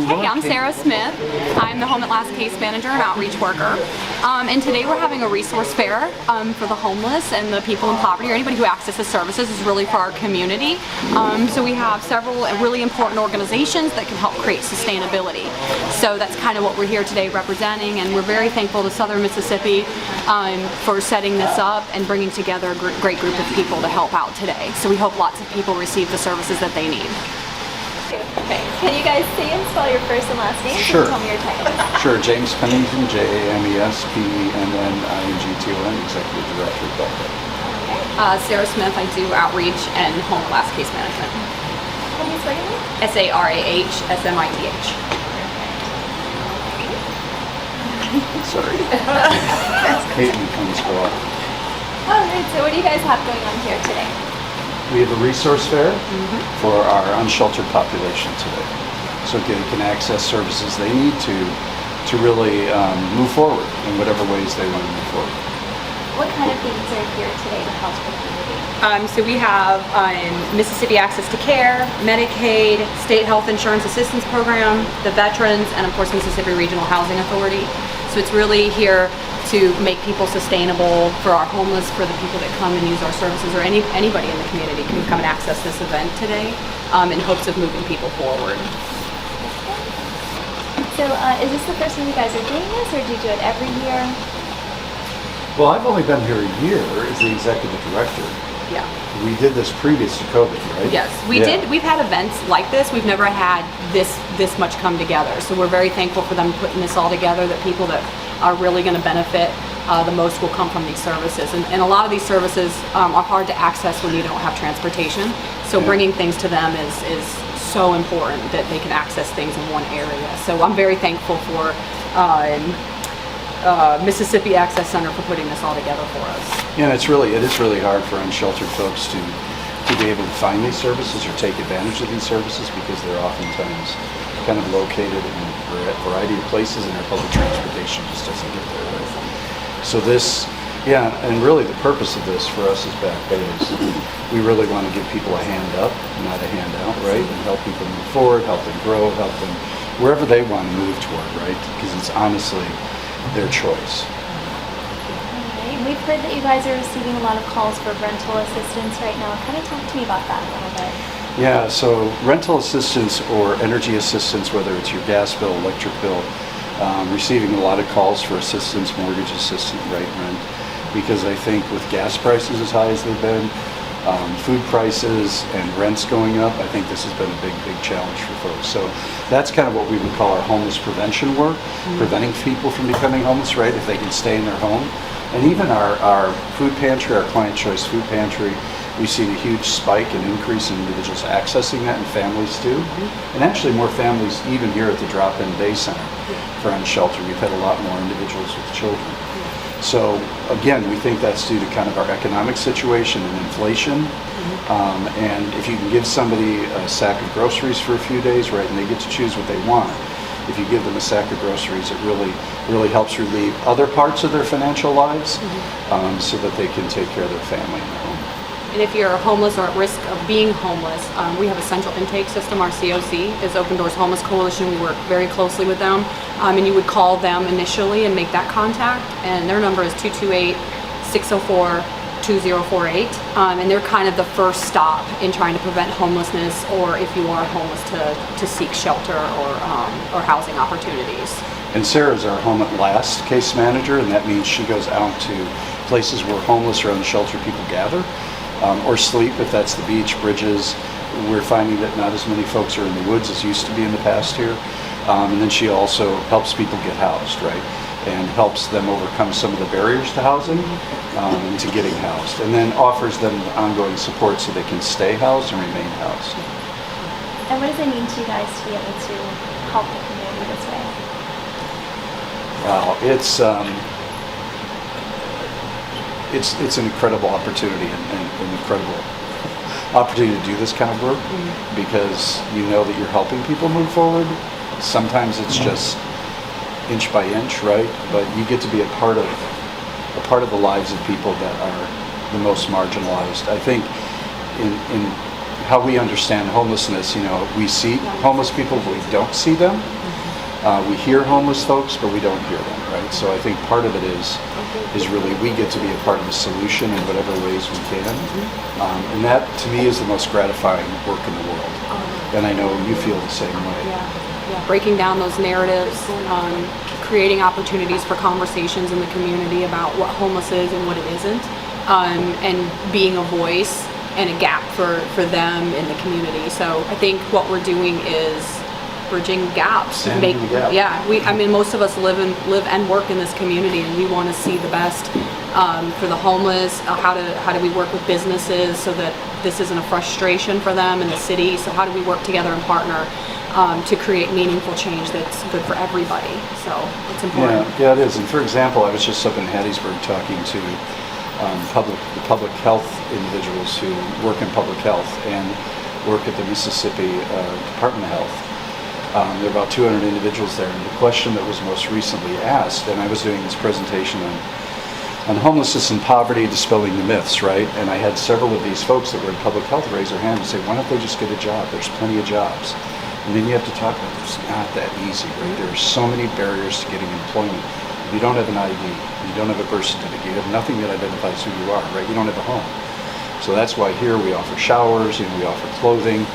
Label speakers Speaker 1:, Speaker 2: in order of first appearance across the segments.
Speaker 1: Hey, I'm Sarah Smith. I'm the Home at Last case manager and outreach worker. And today we're having a resource fair for the homeless and the people in poverty, or anybody who accesses services. Is really for our community. So we have several really important organizations that can help create sustainability. So that's kind of what we're here today representing, and we're very thankful to Southern Mississippi for setting this up and bringing together a great group of people to help out today. So we hope lots of people receive the services that they need.
Speaker 2: Okay. Can you guys say and spell your first and last name?
Speaker 3: Sure.
Speaker 2: Tell me your title.
Speaker 3: Sure. James Pennington, JamesPennington, Executive Director of Belgrade.
Speaker 1: Sarah Smith, I do outreach and Home at Last case management.
Speaker 2: How do you spell your name?
Speaker 1: SARAHSMITH.
Speaker 3: Sorry. Peyton comes go up.
Speaker 2: Alright, so what do you guys have going on here today?
Speaker 3: We have a resource fair for our unsheltered population today. So they can access services they need to really move forward in whatever ways they want to move forward.
Speaker 2: What kind of things are here today to help the community?
Speaker 1: So we have Mississippi Access to Care, Medicaid, State Health Insurance Assistance Program, the Veterans, and of course Mississippi Regional Housing Authority. So it's really here to make people sustainable for our homeless, for the people that come and use our services, or anybody in the community can come and access this event today in hopes of moving people forward.
Speaker 2: So is this the first time you guys are doing this, or do you do it every year?
Speaker 3: Well, I've only been here a year as the Executive Director.
Speaker 1: Yeah.
Speaker 3: We did this previous to COVID, right?
Speaker 1: Yes, we did. We've had events like this. We've never had this much come together. So we're very thankful for them putting this all together, that people that are really going to benefit the most will come from these services. And a lot of these services are hard to access when you don't have transportation. So bringing things to them is so important that they can access things in one area. So I'm very thankful for Mississippi Access Center for putting this all together for us.
Speaker 3: Yeah, and it is really hard for unsheltered folks to be able to find these services or take advantage of these services, because they're oftentimes kind of located in a variety of places, and our public transportation just doesn't get there. Right? So this, and really the purpose of this for us as Back Bay is we really want to give people a hand up, not a handout, right? And help people move forward, help them grow, help them wherever they want to move toward, right? Because it's honestly their choice.
Speaker 2: Okay. We've heard that you guys are receiving a lot of calls for rental assistance right now. Kind of talk to me about that a little bit.
Speaker 3: Yeah, so rental assistance or energy assistance, whether it's your gas bill, electric bill, receiving a lot of calls for assistance, mortgage assistance, rent, because I think with gas prices as high as they've been, food prices and rents going up, I think this has been a big challenge for folks. So that's kind of what we would call our homeless prevention work, preventing people from becoming homeless, right, if they can stay in their home. And even our food pantry, our client choice food pantry, we've seen a huge spike and increase in individuals accessing that, and families too. And actually more families even here at the Drop-In Day Center for unsheltered. We've had a lot more individuals with children. So again, we think that's due to kind of our economic situation and inflation. And if you can give somebody a sack of groceries for a few days, right, and they get to choose what they want, if you give them a sack of groceries, it really helps relieve other parts of their financial lives so that they can take care of their family and their home.
Speaker 1: And if you're homeless or at risk of being homeless, we have a central intake system. Our COC is Open Doors Homeless Coalition. We work very closely with them. And you would call them initially and make that contact. And their number is 228-604-2048. And they're kind of the first stop in trying to prevent homelessness, or if you are homeless, to seek shelter or housing opportunities.
Speaker 3: And Sarah's our Home at Last case manager, and that means she goes out to places where homeless or unsheltered people gather. Or sleep, if that's the beach, bridges. We're finding that not as many folks are in the woods as used to be in the past here. And then she also helps people get housed, right? And helps them overcome some of the barriers to housing and to getting housed. And then offers them ongoing support so they can stay housed and remain housed.
Speaker 2: And what does it mean to you guys to be able to help the community this way?
Speaker 3: Wow, it's an incredible opportunity and an incredible opportunity to do this kind of work, because you know that you're helping people move forward. Sometimes it's just inch by inch, right? But you get to be a part of the lives of people that are the most marginalized. I think in how we understand homelessness. We see homeless people, but we don't see them. We hear homeless folks, but we don't hear them, right? So I think part of it is really we get to be a part of the solution in whatever ways we can. And that, to me, is the most gratifying work in the world. And I know you feel the same way.
Speaker 1: Yeah. Breaking down those narratives, creating opportunities for conversations in the community about what homeless is and what it isn't, and being a voice and a gap for them in the community. So I think what we're doing is bridging gaps.
Speaker 3: Standing in the gap.
Speaker 1: Yeah, most of us live and work in this community, and we want to see the best for the homeless. How do we work with businesses so that this isn't a frustration for them in the city? So how do we work together and partner to create meaningful change that's good for everybody? So it's important.
Speaker 3: Yeah, it is. And for example, I was just up in Hattiesburg talking to public health individuals who work in public health and work at the Mississippi Department of Health. There are about 200 individuals there, and the question that was most recently asked, and I was doing this presentation on homelessness and poverty, dispelling the myths, right? And I had several of these folks that were in public health raise their hand and say, why don't they just get a job? There's plenty of jobs. And then you have to talk about it's not that easy, right? There are so many barriers to getting employment. If you don't have an ID, you don't have a birth certificate, you have nothing that identifies who you are, right? You don't have a home. So that's why here we offer showers, we offer clothing,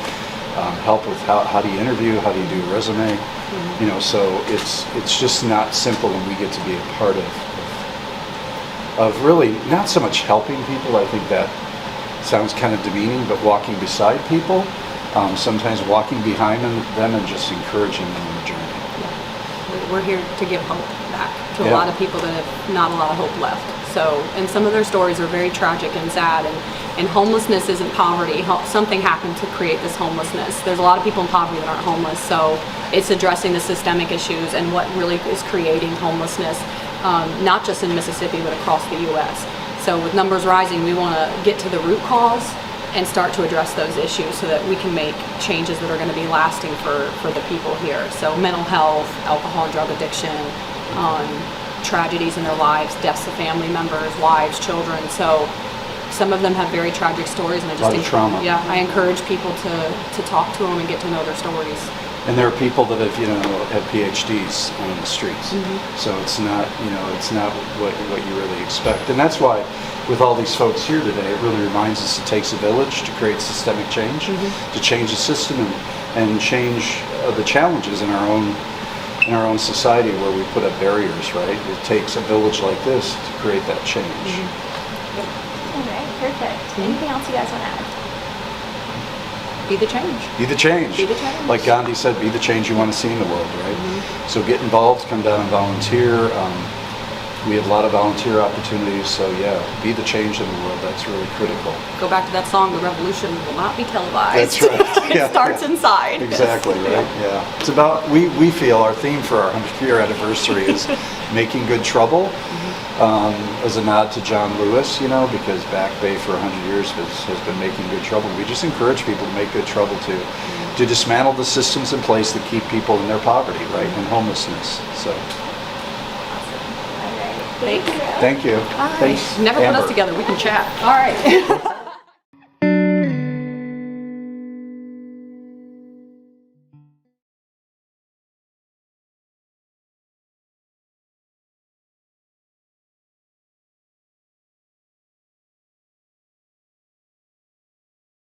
Speaker 3: help with how do you interview, how do you do a resume, so it's just not simple, and we get to be a part of really not so much helping people. I think that sounds kind of demeaning, but walking beside people, sometimes walking behind them and just encouraging them in the journey.
Speaker 1: Yeah. We're here to give hope back to a lot of people that have not a lot of hope left. So, and some of their stories are very tragic and sad, and homelessness isn't poverty. Something happened to create this homelessness. There's a lot of people in poverty that aren't homeless, so it's addressing the systemic issues and what really is creating homelessness, not just in Mississippi, but across the U.S. So with numbers rising, we want to get to the root cause and start to address those issues so that we can make changes that are going to be lasting for the people here. So mental health, alcohol and drug addiction, tragedies in their lives, deaths of family members, wives, children. So some of them have very tragic stories, and I just think
Speaker 3: trauma.
Speaker 1: Yeah, I encourage people to talk to them and get to know their stories.
Speaker 3: And there are people that have PhDs on the streets. So it's not what you really expect. And that's why with all these folks here today, it really reminds us it takes a village to create systemic change, to change the system and change the challenges in our own society where we put up barriers, right? It takes a village like this to create that change.
Speaker 2: All right, perfect. Anything else you guys want to add?
Speaker 1: Be the change.
Speaker 3: Be the change.
Speaker 1: Be the change.
Speaker 3: Like Gandhi said, be the change you want to see in the world, right? So get involved, come down and volunteer. We have a lot of volunteer opportunities, so yeah, be the change in the world. That's really critical.
Speaker 1: Go back to that song, the revolution will not be televised.
Speaker 3: That's right.
Speaker 1: It starts inside.
Speaker 3: Exactly, right? Yeah. It's about, we feel our theme for our 100th-year anniversary is making good trouble, as a nod to John Lewis, because Back Bay for 100 years has been making good trouble. We just encourage people to make good trouble to dismantle the systems in place that keep people in their poverty, right, and homelessness. So.
Speaker 2: Thank you.
Speaker 3: Thank you.
Speaker 1: All right.
Speaker 3: Thanks,
Speaker 1: Never put
Speaker 3: Amber.
Speaker 1: us together. We can chat. All right.